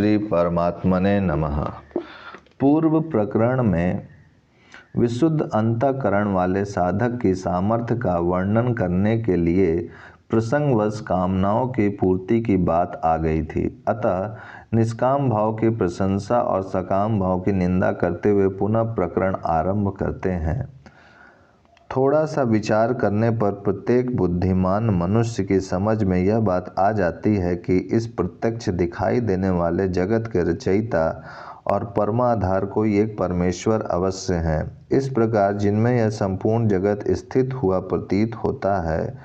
श्री परमात्मने नमः। पूर्व प्रकरण में विशुद्ध अंतःकरण वाले साधक की सामर्थ्य का वर्णन करने के लिए प्रसंगवश कामनाओं की पूर्ति की बात आ गई थी। अतः निष्काम भाव की प्रशंसा और सकाम भाव की निंदा करते हुए पुनः प्रकरण आरंभ करते हैं। थोड़ा सा विचार करने पर प्रत्येक बुद्धिमान मनुष्य की समझ में यह बात आ जाती है कि इस प्रत्यक्ष दिखाई देने वाले जगत के रचयिता और परमाधार कोई एक परमेश्वर अवश्य हैं। इस प्रकार जिनमें यह संपूर्ण जगत स्थित हुआ प्रतीत होता है,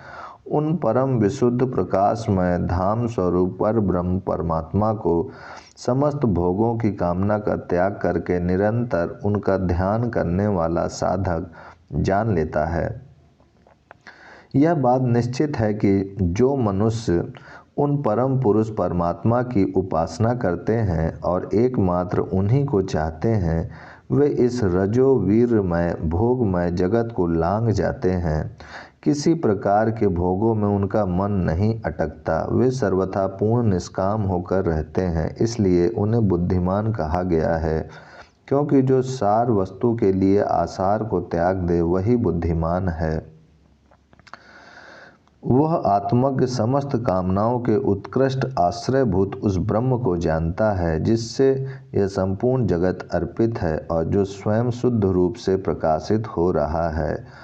उन परम विशुद्ध प्रकाशमय धाम स्वरूप पर ब्रह्म परमात्मा को समस्त भोगों की कामना का त्याग करके निरंतर उनका ध्यान करने वाला साधक जान लेता है। यह बात निश्चित है कि जो मनुष्य उन परम पुरुष परमात्मा की उपासना करते हैं और एकमात्र उन्हीं को चाहते हैं, वे इस रजो वीरमय भोगमय जगत को लांघ जाते हैं। किसी प्रकार के भोगों में उनका मन नहीं अटकता, वे सर्वथा पूर्ण निष्काम होकर रहते हैं। इसलिए उन्हें बुद्धिमान कहा गया है, क्योंकि जो सार वस्तु के लिए आसार को त्याग दे वही बुद्धिमान है। वह आत्मज्ञ समस्त कामनाओं के उत्कृष्ट आश्रयभूत उस ब्रह्म को जानता है जिससे यह संपूर्ण जगत अर्पित है और जो स्वयं शुद्ध रूप से प्रकाशित हो रहा है।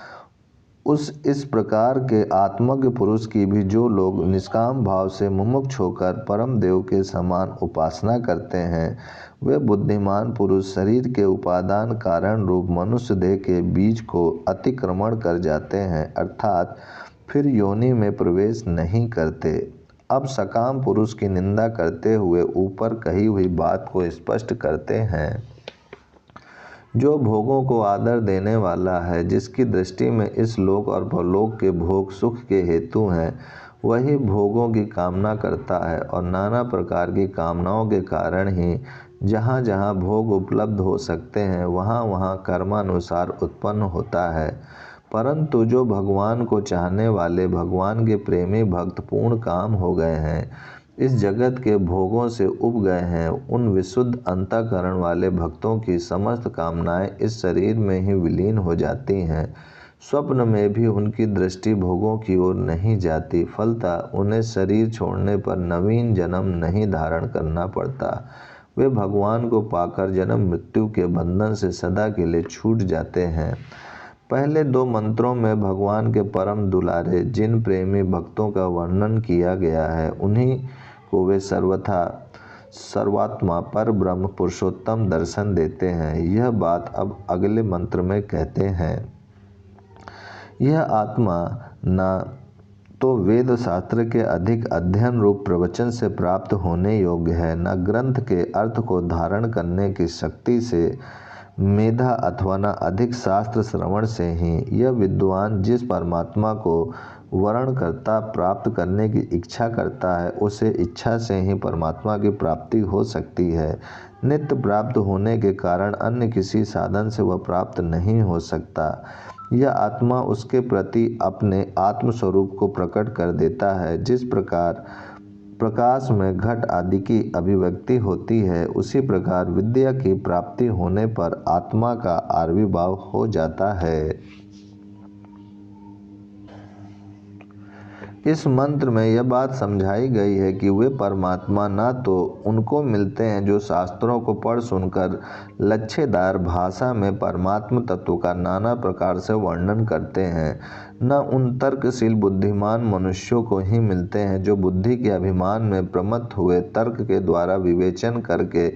इस प्रकार के आत्मज्ञ पुरुष की भी जो लोग निष्काम भाव से मुमुक्ष होकर परम देव के समान उपासना करते हैं, वे बुद्धिमान पुरुष शरीर के उपादान कारण रूप मनुष्य देह के बीज को अतिक्रमण कर जाते हैं, अर्थात फिर योनि में प्रवेश नहीं करते। अब सकाम पुरुष की निंदा करते हुए ऊपर कही हुई बात को स्पष्ट करते हैं। जो भोगों को आदर देने वाला है, जिसकी दृष्टि में इस लोक और परलोक के भोग सुख के हेतु हैं, वही भोगों की कामना करता है और नाना प्रकार की कामनाओं के कारण ही जहाँ जहाँ भोग उपलब्ध हो सकते हैं, वहाँ वहाँ कर्मानुसार उत्पन्न होता है। परंतु जो भगवान को चाहने वाले भगवान के प्रेमी भक्त पूर्ण काम हो गए हैं, इस जगत के भोगों से उब गए हैं, उन विशुद्ध अंतःकरण वाले भक्तों की समस्त कामनाएं इस शरीर में ही विलीन हो जाती हैं। स्वप्न में भी उनकी दृष्टि भोगों की ओर नहीं जाती, फलतः उन्हें शरीर छोड़ने पर नवीन जन्म नहीं धारण करना पड़ता। वे भगवान को पाकर जन्म मृत्यु के बंधन से सदा के लिए छूट जाते हैं। पहले दो मंत्रों में भगवान के परम दुलारे जिन प्रेमी भक्तों का वर्णन किया गया है, उन्हीं को वे सर्वात्मा पर ब्रह्म पुरुषोत्तम दर्शन देते हैं। यह बात अब अगले मंत्र में कहते हैं। यह आत्मा न तो वेद शास्त्र के अधिक अध्ययन रूप प्रवचन से प्राप्त होने योग्य है, न ग्रंथ के अर्थ को धारण करने की शक्ति से मेधा अथवा न अधिक शास्त्र श्रवण से ही। यह विद्वान जिस परमात्मा को वर्ण करता प्राप्त करने की इच्छा करता है, उसे इच्छा से ही परमात्मा की प्राप्ति हो सकती है। नित्य प्राप्त होने के कारण अन्य किसी साधन से वह प्राप्त नहीं हो सकता। यह आत्मा उसके प्रति अपने आत्मस्वरूप को प्रकट कर देता है। जिस प्रकार प्रकाश में घट आदि की अभिव्यक्ति होती है, उसी प्रकार विद्या की प्राप्ति होने पर आत्मा का आविर्भाव हो जाता है। इस मंत्र में यह बात समझाई गई है कि वे परमात्मा न तो उनको मिलते हैं जो शास्त्रों को पढ़ सुनकर लच्छेदार भाषा में परमात्म तत्व का नाना प्रकार से वर्णन करते हैं, न उन तर्कशील बुद्धिमान मनुष्यों को ही मिलते हैं जो बुद्धि के अभिमान में प्रमत्त हुए तर्क के द्वारा विवेचन करके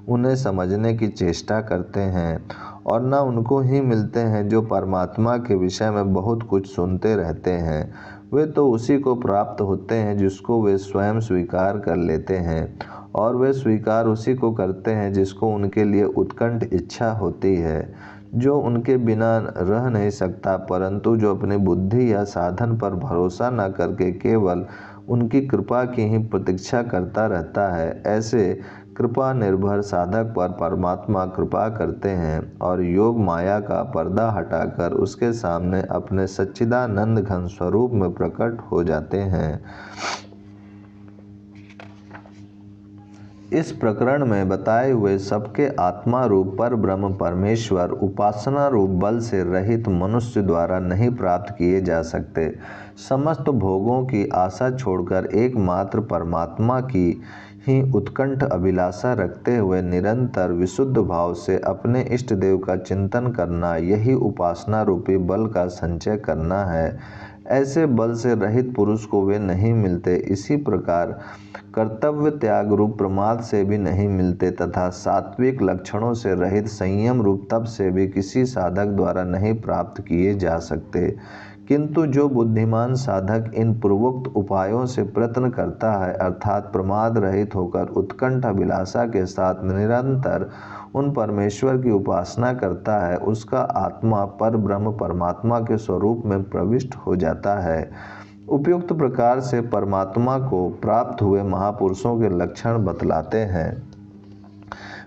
उन्हें समझने की चेष्टा करते हैं, और न उनको ही मिलते हैं जो परमात्मा के विषय में बहुत कुछ सुनते रहते हैं। वे तो उसी को प्राप्त होते हैं जिसको वे स्वयं स्वीकार कर लेते हैं, और वे स्वीकार उसी को करते हैं जिसको उनके लिए उत्कंठ इच्छा होती है, जो उनके बिना रह नहीं सकता, परंतु जो अपनी बुद्धि या साधन पर भरोसा न करके केवल उनकी कृपा की ही प्रतीक्षा करता रहता है। ऐसे कृपा निर्भर साधक पर परमात्मा कृपा करते हैं और योग माया का पर्दा हटाकर उसके सामने अपने सच्चिदानंद घन स्वरूप में प्रकट हो जाते हैं। इस प्रकरण में बताए हुए सबके आत्मा रूप पर ब्रह्म परमेश्वर उपासना रूप बल से रहित मनुष्य द्वारा नहीं प्राप्त किए जा सकते। समस्त भोगों की आशा छोड़कर एकमात्र परमात्मा की ही उत्कंठ अभिलाषा रखते हुए निरंतर विशुद्ध भाव से अपने इष्ट देव का चिंतन करना, यही उपासना रूपी बल का संचय करना है। ऐसे बल से रहित पुरुष को वे नहीं मिलते। इसी प्रकार कर्तव्य त्याग रूप प्रमाद से भी नहीं मिलते तथा सात्विक लक्षणों से रहित संयम रूप तप से भी किसी साधक द्वारा नहीं प्राप्त किए जा सकते। किंतु जो बुद्धिमान साधक इन पूर्वोक्त उपायों से प्रयत्न करता है, अर्थात प्रमाद रहित होकर उत्कंठ अभिलाषा के साथ निरंतर उन परमेश्वर की उपासना करता है, उसका आत्मा पर ब्रह्म परमात्मा के स्वरूप में प्रविष्ट हो जाता है। उपयुक्त प्रकार से परमात्मा को प्राप्त हुए महापुरुषों के लक्षण बतलाते हैं।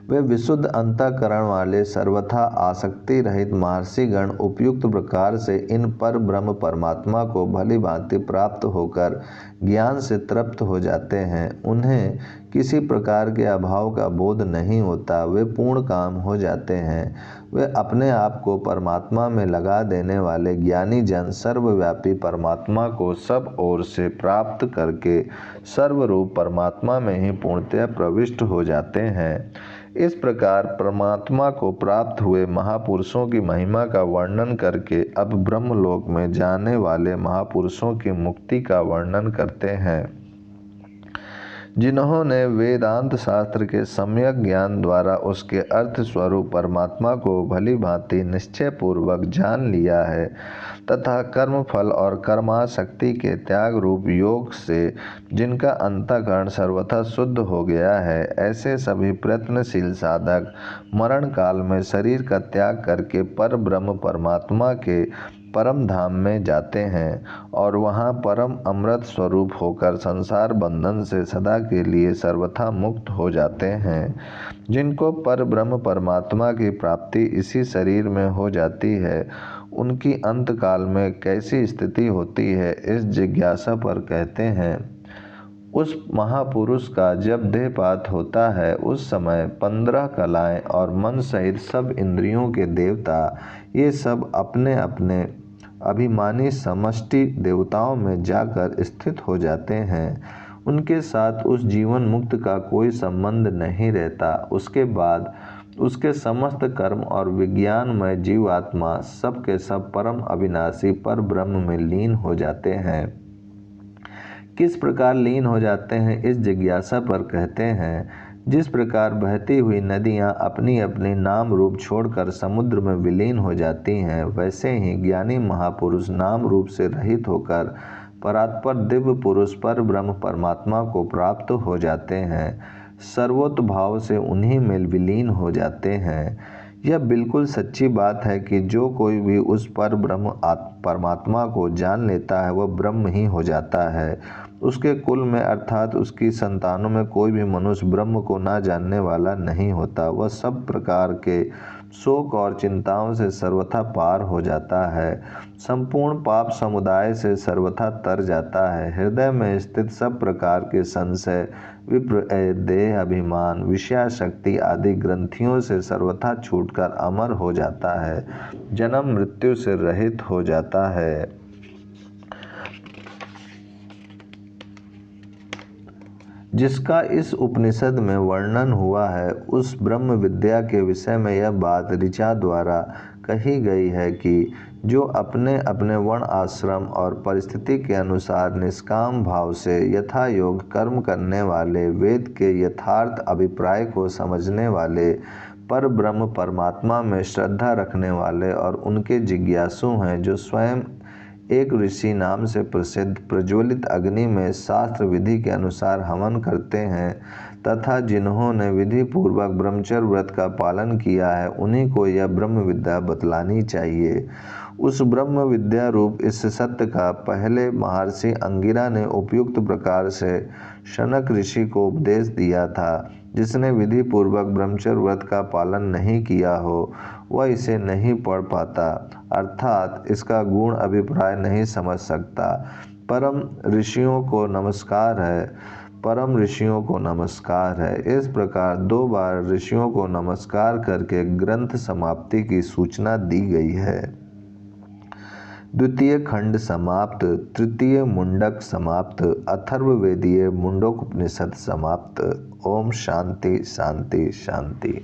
वे विशुद्ध अंतःकरण वाले सर्वथा आसक्ति रहित महर्षिगण उपयुक्त प्रकार से इन पर ब्रह्म परमात्मा को भली भांति प्राप्त होकर ज्ञान से तृप्त हो जाते हैं। उन्हें किसी प्रकार के अभाव का बोध नहीं होता, वे पूर्ण काम हो जाते हैं। वे अपने आप को परमात्मा में लगा देने वाले ज्ञानी जन सर्वव्यापी परमात्मा को सब ओर से प्राप्त करके सर्वरूप परमात्मा में ही पूर्णतः प्रविष्ट हो जाते हैं। इस प्रकार परमात्मा को प्राप्त हुए महापुरुषों की महिमा का वर्णन करके अब ब्रह्मलोक में जाने वाले महापुरुषों की मुक्ति का वर्णन करते हैं, जिन्होंने वेदांत शास्त्र के सम्यक ज्ञान द्वारा उसके अर्थ स्वरूप परमात्मा को भली भांति निश्चय पूर्वक जान लिया है तथा कर्म फल और कर्मासक्ति के त्याग रूप योग से जिनका अंतःकरण सर्वथा शुद्ध हो गया है, ऐसे सभी प्रयत्नशील साधक मरण काल में शरीर का त्याग करके पर ब्रह्म परमात्मा के परम धाम में जाते हैं और वहाँ परम अमृत स्वरूप होकर संसार बंधन से सदा के लिए सर्वथा मुक्त हो जाते हैं। जिनको पर ब्रह्म परमात्मा की प्राप्ति इसी शरीर में हो जाती है, उनकी अंत काल में कैसी स्थिति होती है, इस जिज्ञासा पर कहते हैं। उस महापुरुष का जब देहपात होता है, उस समय 15 कलाएं और मन सहित सब इंद्रियों के देवता, ये सब अपने अपने अभिमानी समष्टि देवताओं में जाकर स्थित हो जाते हैं। उनके साथ उस जीवन मुक्त का कोई संबंध नहीं रहता। उसके बाद उसके समस्त कर्म और विज्ञानमय जीवात्मा सब के सब परम अविनाशी पर ब्रह्म में लीन हो जाते हैं। किस प्रकार लीन हो जाते हैं, इस जिज्ञासा पर कहते हैं। जिस प्रकार बहती हुई नदियाँ अपनी अपनी नाम रूप छोड़कर समुद्र में विलीन हो जाती हैं, वैसे ही ज्ञानी महापुरुष नाम रूप से रहित होकर परात्पर दिव्य पुरुष पर ब्रह्म परमात्मा को प्राप्त हो जाते हैं, सर्वोत्त भाव से उन्हीं में विलीन हो जाते हैं। यह बिल्कुल सच्ची बात है कि जो कोई भी उस पर ब्रह्म परमात्मा को जान लेता है, वह ब्रह्म ही हो जाता है। उसके कुल में अर्थात उसकी संतानों में कोई भी मनुष्य ब्रह्म को ना जानने वाला नहीं होता। वह सब प्रकार के शोक और चिंताओं से सर्वथा पार हो जाता है, संपूर्ण पाप समुदाय से सर्वथा तर जाता है। हृदय में स्थित सब प्रकार के संशय, विप्र, देह अभिमान, विषयाशक्ति आदि ग्रंथियों से सर्वथा छूटकर अमर हो जाता है, जन्म मृत्यु से रहित हो जाता है। जिसका इस उपनिषद में वर्णन हुआ है, उस ब्रह्म विद्या के विषय में यह बात ऋचा द्वारा कही गई है कि जो अपने अपने वर्ण आश्रम और परिस्थिति के अनुसार निष्काम भाव से यथा योग कर्म करने वाले, वेद के यथार्थ अभिप्राय को समझने वाले, पर ब्रह्म परमात्मा में श्रद्धा रखने वाले और उनके जिज्ञासु हैं, जो स्वयं एक ऋषि नाम से प्रसिद्ध प्रज्वलित अग्नि में शास्त्र विधि के अनुसार हवन करते हैं तथा जिन्होंने विधि पूर्वक ब्रह्मचर्य व्रत का पालन किया है, उन्हीं को यह ब्रह्म विद्या बतलानी चाहिए। उस ब्रह्म विद्या रूप इस सत्य का पहले महर्षि अंगिरा ने उपयुक्त प्रकार से शनक ऋषि को उपदेश दिया था। जिसने विधि पूर्वक ब्रह्मचर्य व्रत का पालन नहीं किया हो, वह इसे नहीं पढ़ पाता, अर्थात इसका गुण अभिप्राय नहीं समझ सकता। परम ऋषियों को नमस्कार है। परम ऋषियों को नमस्कार है। इस प्रकार 2 बार ऋषियों को नमस्कार करके ग्रंथ समाप्ति की सूचना दी गई है। द्वितीय खंड समाप्त। तृतीय मुंडक समाप्त। अथर्ववेदीय मुंडकोपनिषद समाप्त। ओम शांति शांति शांति।